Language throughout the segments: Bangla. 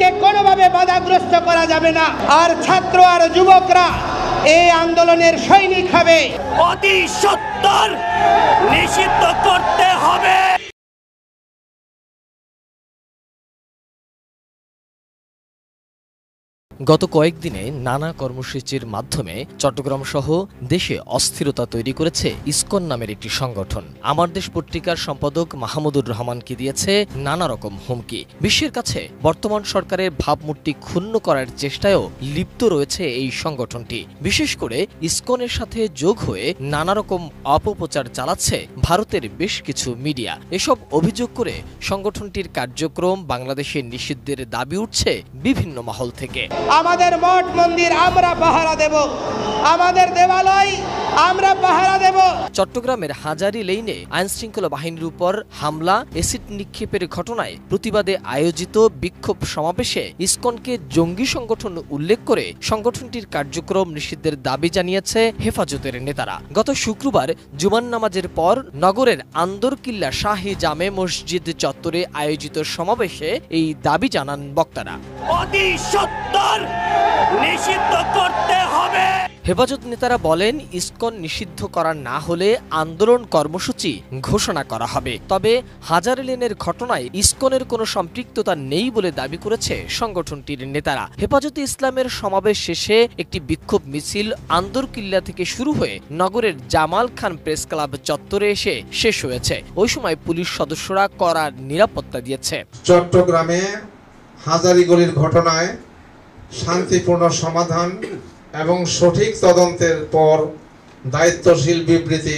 আন্দোলনকে কোনোভাবে বাধাগ্রস্ত করা যাবে না। আর ছাত্র আর যুবকরা এই আন্দোলনের সৈনিক হবে। অতি সত্বর নিষিদ্ধ করতে হবে। গত কয়েকদিনে নানা কর্মসূচির মাধ্যমে চট্টগ্রাম সহ দেশে অস্থিরতা তৈরি করেছে ইসকন নামের একটি সংগঠন। আমার দেশ পত্রিকার সম্পাদক মাহমুদুর রহমানকে দিয়েছে নানা রকম হুমকি। বিশ্বের কাছে বর্তমান সরকারের ভাবমূর্তি ক্ষুণ্ণ করার চেষ্টায়ও লিপ্ত রয়েছে এই সংগঠনটি। বিশেষ করে ইসকনের সাথে যোগ হয়ে নানা রকম অপপ্রচার চালাচ্ছে ভারতের বেশ কিছু মিডিয়া। এসব অভিযোগ করে সংগঠনটির কার্যক্রম বাংলাদেশে নিষিদ্ধের দাবি উঠছে বিভিন্ন মহল থেকে। আমাদের মঠ মন্দির আমরা পাহারা দেব, আমাদের দেবালয় আমরা পাহারা দেব। চট্টগ্রামের হাজারী লেইনে আইনশৃঙ্খলা বাহিনীর উপর হামলা, এসিড নিক্ষেপের ঘটনায় প্রতিবাদে আয়োজিত বিক্ষোভ সমাবেশে ইসকনকে জঙ্গি সংগঠন উল্লেখ করে সংগঠনটির কার্যক্রম নিষিদ্ধের দাবি জানিয়েছে হেফাজতের নেতারা। গত শুক্রবার জুমার নামাজের পর নগরের আন্দরকিল্লা শাহী জামে মসজিদ চত্বরে আয়োজিত সমাবেশে এই দাবি জানান বক্তারা। অতি সত্বর নিষিদ্ধ করতে হবে। হেফাজত নেতারা বলেন, ইসকন নিষিদ্ধ করা না হলে আন্দোলন কর্মসূচি ঘোষণা করা হবে। তবে হাজারী লেনের ঘটনায় ইসকনের কোনো সম্পৃক্ততা নেই বলে দাবি করেছে সংগঠনটির নেতারা। হেফাজতে ইসলামের সমাবেশ শেষে একটি বিক্ষোভ মিছিল আন্দরকিল্লা থেকে শুরু হয়ে নগরের জামাল খান প্রেস ক্লাব চত্বরে এসে শেষ হয়েছে। ওই সময় পুলিশ সদস্যরা কড়া নিরাপত্তা দিয়েছে। চট্টগ্রামে হাজারী গলির ঘটনায় শান্তিপূর্ণ সমাধান এবং সঠিক তদন্তের পর দায়িত্বশীল বিবৃতি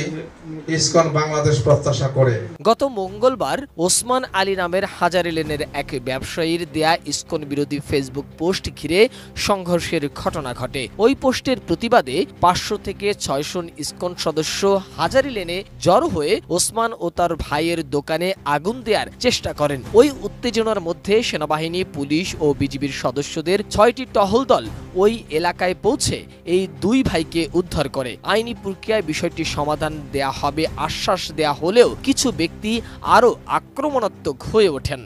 ইসকন বাংলাদেশ প্রত্যাশা করে। গত মঙ্গলবার ওসমান আলী নামের হাজারী লেনের এক ব্যবসায়ীর দেয়া ইসকন বিরোধী ফেসবুক পোস্ট ঘিরে সংঘর্ষের ঘটনা ঘটে। ওই পোস্টের প্রতিবাদে 500 থেকে 600 ইসকন সদস্য হাজারী লেনে জড়ো হয়ে ওসমান ও তার ভাইয়ের দোকানে আগুন দেওয়ার চেষ্টা করেন। ওই উত্তেজনার মধ্যে সেনাবাহিনী, পুলিশ ও বিজিবির সদস্যদের 6টি টহল দল ওই এলাকায় পৌঁছে এই দুই ভাইকে উদ্ধার করে। আইনি প্রক্রিয়ায় বিষয়টি সমাধান দেয়া হবে আশ্বাস দেয়া হলেও কিছু ব্যক্তি আরও আক্রমণাত্মক হয়ে ওঠেন।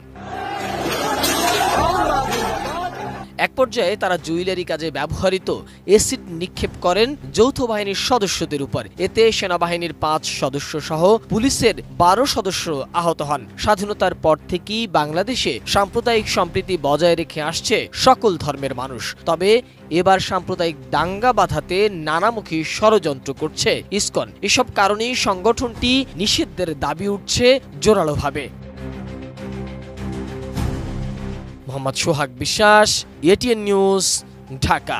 এক পর্যায়ে তারা জুয়েলারি কাজে ব্যবহৃত এসিড নিক্ষেপ করেন যৌথ বাহিনীর সদস্যদের উপর। এতে সেনাবাহিনীর 5 সদস্য সহ পুলিশের 12 সদস্য আহত হন। স্বাধীনতার পর থেকেই বাংলাদেশে সাম্প্রদায়িক সম্প্রীতি বজায় রেখে আসছে সকল ধর্মের মানুষ। তবে এবার সাম্প্রদায়িক দাঙ্গা বাঁধাতে নানামুখী ষড়যন্ত্র করছে ইসকন। এসব কারণেই সংগঠনটি নিষিদ্ধের দাবি উঠছে জোরালোভাবে। মোহাম্মদ সোহাগ বিশ্বাস, এটিএন নিউজ, ঢাকা।